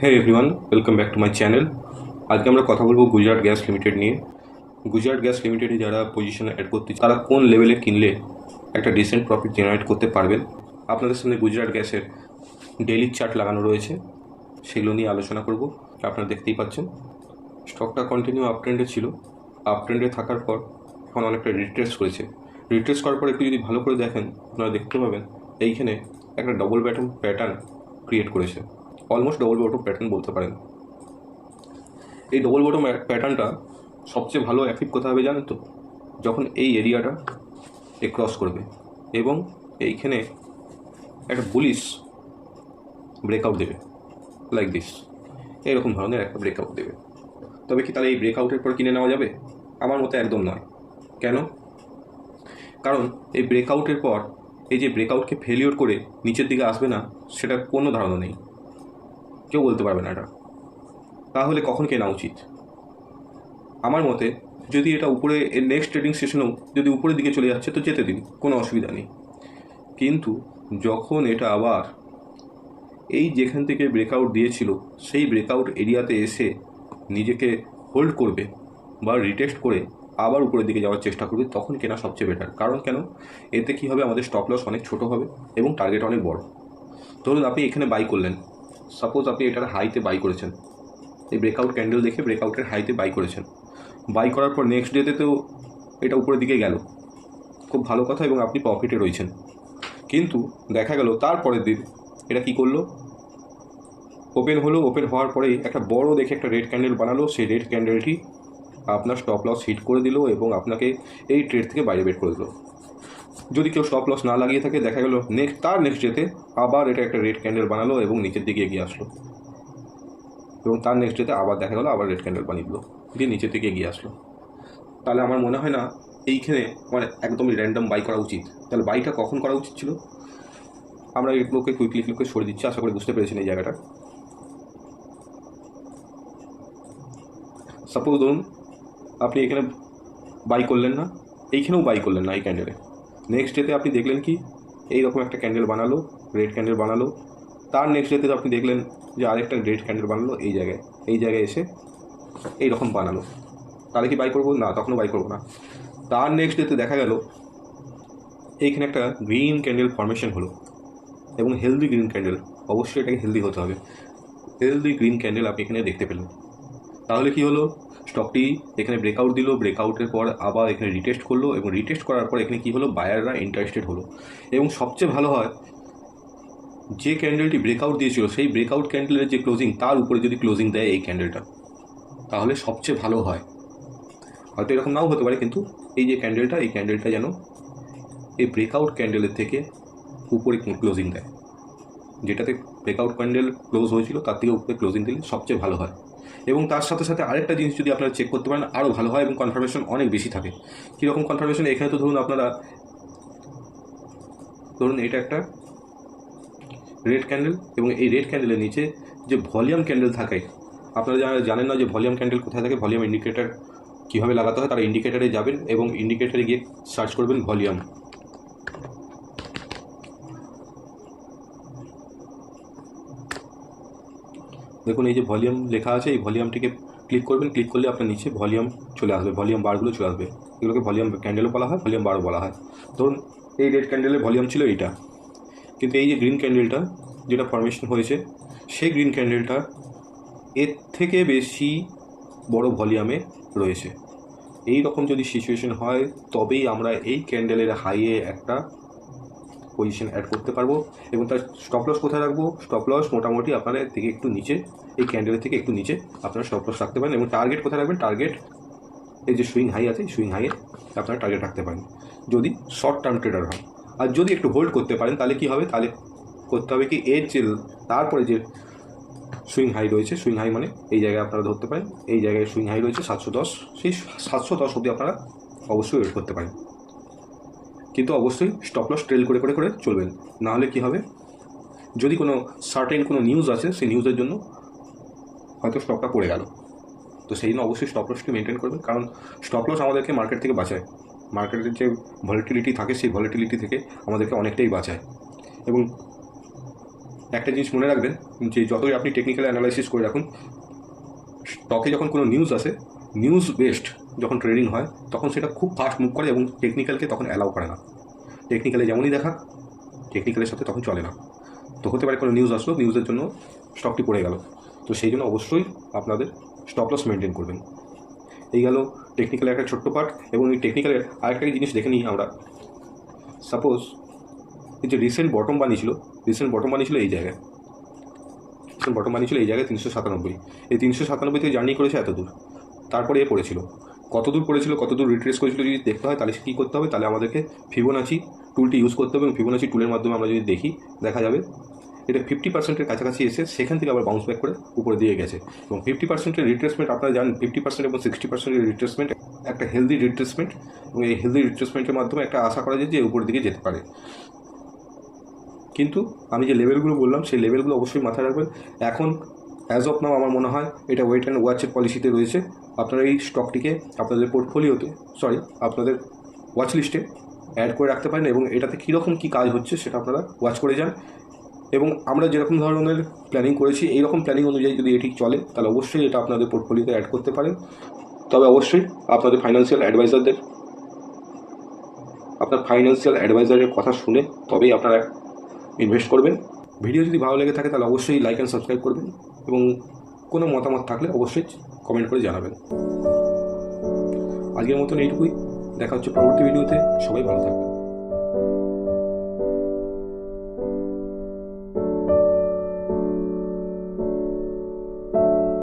হ্যাঁ everyone, welcome back to my channel. আজকে আমরা কথা বলবো গুজরাট গ্যাস লিমিটেড নিয়ে। গুজরাট গ্যাস লিমিটেডে যারা পজিশনে অ্যাড করতে তারা কোন লেভেলে কিনলে একটা ডিসেন্ট প্রফিট জেনারেট করতে পারবেন। আপনাদের সামনে গুজরাট গ্যাসের ডেইলি চার্ট লাগানো রয়েছে, সেগুলো নিয়ে আলোচনা করব। আপনারা দেখতেই পাচ্ছেন স্টকটা কন্টিনিউ আপ ট্রেন্ডে ছিল। আপ ট্রেন্ডে থাকার পর এখন অনেকটা রিট্রেস করেছে। রিট্রেস করার পর একটু যদি ভালো করে দেখেন আপনারা দেখতে পাবেন এইখানে একটা ডবল বটম প্যাটার্ন ক্রিয়েট করেছে। অলমোস্ট ডবল বটম প্যাটার্ন বলতে পারেন। এই ডবল বটম প্যাটার্নটা সবচেয়ে ভালো অ্যাফিভ কোথায় হবে জানেন তো? যখন এই এরিয়াটা ক্রস করবে এবং এইখানে একটা বুলিশ ব্রেকআউট দেবে, লাইক দিস, এরকম ধরনের একটা ব্রেকআউট দেবে। তবে কি তাহলে এই ব্রেকআউটের পর কিনে নেওয়া যাবে? আমার মতে একদম নয়। কেন? কারণ এই ব্রেকআউটের পর এই যে ব্রেকআউটকে ফেলিওর করে নিচের দিকে আসবে না, সেটা কোনো ধারণা নেই, কেউ বলতে পারবে না এটা। তাহলে কখন কেনা উচিত? আমার মতে যদি এটা উপরে এর নেক্সট ট্রেডিং সেশনেও যদি উপরের দিকে চলে যাচ্ছে তো যেতে দিন, কোনো অসুবিধা নেই। কিন্তু যখন এটা আবার এই যেখান থেকে ব্রেকআউট দিয়েছিল সেই ব্রেকআউট এরিয়াতে এসে নিজেকে হোল্ড করবে বা রিটেস্ট করে আবার উপরের দিকে যাওয়ার চেষ্টা করবে, তখন কেনা সবচেয়ে বেটার। কারণ কেন? এতে কী হবে, আমাদের স্টপ লস অনেক ছোটো হবে এবং টার্গেট অনেক বড়। ধরুন আপনি এখানে বাই করলেন, সাপোজ আপনি এটার হাইতে বাই করেছেন, এই ব্রেকআউট ক্যান্ডেল দেখে ব্রেকআউটের হাইতে বাই করেছেন। বাই করার পর নেক্সট ডেতে তো এটা উপরের দিকে গেল, খুব ভালো কথা, এবং আপনি প্রফিটে রয়েছেন। কিন্তু দেখা গেল তারপরের দিন এটা কি করলো, ওপেন হলো। ওপেন হওয়ার পরেই একটা বড় দেখে একটা রেড ক্যান্ডেল বানালো। সেই রেড ক্যান্ডেলটি আপনার স্টপ লস হিট করে দিল এবং আপনাকে এই ট্রেড থেকে বাইরে বের করে দিল। যদি কেউ স্টপ লস না লাগিয়ে থাকে, দেখা গেল নেক্সট ডেতে আবার এটা একটা রেড ক্যান্ডেল বানালো এবং নিচের দিকে এগিয়ে আসলো, এবং তার নেক্সট ডেতে আবার দেখা গেলো আবার রেড ক্যান্ডেল বানিয়ে দিল, দিয়ে নিচের দিকে এগিয়ে আসলো। তাহলে আমার মনে হয় না এইখানে আমার একদমই র্যান্ডম বাই করা উচিত। তাহলে বাইটা কখন করা উচিত ছিল? আমরা এগুলোকে কুইকলি সরে দিচ্ছি, আশা করি বুঝতে পেরেছেন এই জায়গাটা। সাপোজ ধরুন আপনি এখানে বাই করলেন না, এইখানেও বাই করলেন না এই ক্যান্ডেলে। নেক্সট ডেতে আপনি দেখলেন কি এইরকম একটা ক্যান্ডেল বানালো, রেড ক্যান্ডেল বানালো। তার নেক্সট ডেতে আপনি দেখলেন যে আরেকটা রেড ক্যান্ডেল বানালো এই জায়গায় এসে এইরকম বানালো। তাহলে কি বাই করবো? না, তখনও বাই করবো না। তার নেক্সট ডেতে দেখা গেল এইখানে একটা গ্রিন ক্যান্ডেল ফর্মেশন হলো, এবং হেলদি গ্রিন ক্যান্ডেল, অবশ্যই এটাকে হেলদি হতে হবে। হেলদি গ্রিন ক্যান্ডেল আপনি এখানে দেখতে পেলেন। তাহলে কি হলো, স্টকটি এখানে ব্রেকআউট দিল, ব্রেকআউটের পর আবার এখানে রিটেস্ট করলো, এবং রিটেস্ট করার পর এখানে কি হলো, বায়াররা ইন্টারেস্টেড হলো। এবং সবচেয়ে ভালো হয় যে ক্যান্ডেলটি ব্রেকআউট দিয়েছিল সেই ব্রেকআউট ক্যান্ডেলের যে ক্লোজিং, তার উপরে যদি ক্লোজিং দেয় এই ক্যান্ডেলটা, তাহলে সবচেয়ে ভালো হয়। হয়তো এরকম নাও হতে পারে, কিন্তু এই যে ক্যান্ডেলটা, এই ক্যান্ডেলটা যেন এই ব্রেকআউট ক্যান্ডেলের থেকে উপরে ক্লোজিং দেয়, যেটাতে ব্রেকআউট ক্যান্ডেল ক্লোজ হয়েছিল তার থেকে উপরে ক্লোজিং দিলে সবচেয়ে ভালো হয়। এবং তার সাথে সাথে আরেকটা জিনিস যদি আপনারা চেক করতে পারেন আরও ভালো হয় এবং কনফার্মেশন অনেক বেশি থাকে। কীরকম কনফার্মেশন? এখানে তো ধরুন আপনারা ধরুন এটা একটা রেড ক্যান্ডেল, এবং এই রেড ক্যান্ডেলের নিচে যে ভলিউম ক্যান্ডেল থাকে, আপনারা যারা জানেন না যে ভলিউম ক্যান্ডেল কোথায় থাকে, ভলিউম ইন্ডিকেটার কীভাবে লাগাতে হয়, তারা ইন্ডিকেটারে যাবেন এবং ইন্ডিকেটারে গিয়ে সার্চ করবেন ভলিউম। দেখুন এই যে ভলিউম লেখা আছে, এই ভলিউমটিকে ক্লিক করবেন। ক্লিক করলে আপনার নিচে ভলিউম চলে আসবে, ভলিউম বারগুলো চলে আসবে। এগুলোকে ভলিউম ক্যান্ডেলও বলা হয়, ভলিউম বারও বলা হয়। ধরুন এই রেড ক্যান্ডেলের ভলিউম ছিল এইটা, কিন্তু এই যে গ্রিন ক্যান্ডেলটা যেটা ফরমেশন হয়েছে, সেই গ্রিন ক্যান্ডেলটা এর থেকে বেশি বড় ভলিউমে রয়েছে। এই রকম যদি সিচুয়েশন হয় তবেই আমরা এই ক্যান্ডেলের হাইয়ে একটা পজিশন অ্যাড করতে পারবো। এবং তার স্টপ লস কোথায় রাখবো? স্টপ লস মোটামুটি আপনার থেকে একটু নিচে, এই ক্যান্ডেলের থেকে একটু নিচে আপনারা স্টপ লস রাখতে পারেন। এবং টার্গেট কোথায় রাখবেন? টার্গেট এই যে সুইং হাই আছে, সুইং হাইয়ে আপনারা টার্গেট রাখতে পারেন যদি শর্ট টার্ম ট্রেডার হন। আর যদি একটু হোল্ড করতে পারেন তাহলে কি হবে, তাহলে করতে হবে কি, এর যে তারপরে যে সুইং হাই রয়েছে, সুইং হাই মানে এই জায়গায় আপনারা ধরতে পারেন, এই জায়গায় সুইং হাই রয়েছে 710, সেই 710 অবধি আপনারা অবশ্যই ওয়েট করতে পারেন। কিন্তু অবশ্যই স্টপ লস ট্রেল করে করে করে চলবেন, নাহলে কি হবে, যদি কোনো সার্টেন কোনো নিউজ আছে সেই নিউজের জন্য হয়তো স্টকটা পড়ে গেল, তো সেই জন্য অবশ্যই স্টপ লসকে মেনটেন করবেন। কারণ স্টপ লস আমাদেরকে মার্কেট থেকে বাঁচায়, মার্কেটের যে ভলিটিলিটি থাকে সেই ভলিটিলিটি থেকে আমাদেরকে অনেকটাই বাঁচায়। এবং একটা জিনিস মনে রাখবেন যে যতই আপনি টেকনিক্যাল অ্যানালাইসিস করে রাখুন, স্টকে যখন কোনো নিউজ আসে, নিউজ বেসড যখন ট্রেডিং হয় তখন সেটা খুব ফাস্ট মুভ করে এবং টেকনিক্যালকে তখন অ্যালাউ করে না। টেকনিক্যালে যেমনই দেখা, টেকনিক্যালের সাথে তখন চলে না। তো হতে পারে কোনো নিউজ আসলো, নিউজের জন্য স্টকটি পড়ে গেল, তো সেই জন্য অবশ্যই আপনাদের স্টপ লস মেনটেন করবেন। এই গেল টেকনিক্যালের একটা ছোট্ট পার্ট। এবং এই টেকনিক্যালের আরেকটা জিনিস দেখে নিই আমরা। সাপোজ এই যে রিসেন্ট বটম বানিয়েছিল এই জায়গায়, রিসেন্ট বটম বানিয়েছিল এই জায়গায় 397। এই 397 থেকে জার্নি করেছে এত দূর, তারপরে এ পড়েছিল। কত দূর পড়েছিল, কত দূর রিট্রেস করেছিল যদি দেখতে হয়, তাহলে কী করতে হবে, তাহলে আমাদেরকে ফিবোনাচি টুলটি ইউজ করতে হবে। এবং ফিবোনাচি টুলের মাধ্যমে আমরা যদি দেখি, দেখা যাবে এটা 50%-এর কাছাকাছি এসে সেখান থেকে আবার বাউন্স ব্যাক করে উপরে দিয়ে গেছে। এবং 50%-এর রিট্রেসমেন্ট আপনারা জানেন, 50% এবং 60%-এর রিট্রেসমেন্ট একটা হেলদি রিট্রেসমেন্ট। এবং এই হেলদি রিট্রেসমেন্টের মাধ্যমে একটা আশা করা যায় যে উপরের দিকে যেতে পারে। কিন্তু আমি যে লেভেলগুলো বললাম সেই লেভেলগুলো অবশ্যই মাথায় রাখবেন। এখন অ্যাজ অফ নাও আমার মনে হয় এটা ওয়েট অ্যান্ড ওয়াচের পলিসিতে রয়েছে। আপনারা এই স্টকটিকে আপনাদের পোর্টফোলিওতে, আপনাদের ওয়াচ লিস্টে অ্যাড করে রাখতে পারেন এবং এটাতে কীরকম কী কাজ হচ্ছে সেটা আপনারা ওয়াচ করে যান। এবং আমরা যেরকম ধরনের প্ল্যানিং করেছি, এইরকম প্ল্যানিং অনুযায়ী যদি এটি চলে, তাহলে অবশ্যই এটা আপনাদের পোর্টফোলিওতে অ্যাড করতে পারেন। তবে অবশ্যই আপনার ফাইন্যান্সিয়াল অ্যাডভাইজারের কথা শুনে তবেই আপনারা ইনভেস্ট করবেন। ভিডিও যদি ভালো লেগে থাকে তাহলে অবশ্যই লাইক অ্যান্ড সাবস্ক্রাইব করবেন এবং কোনো মতামত থাকলে অবশ্যই কমেন্ট করে জানাবেন। আজকের মতন এইটুকুই, দেখা হচ্ছে পরবর্তী ভিডিওতে। সবাই ভালো থাকবেন।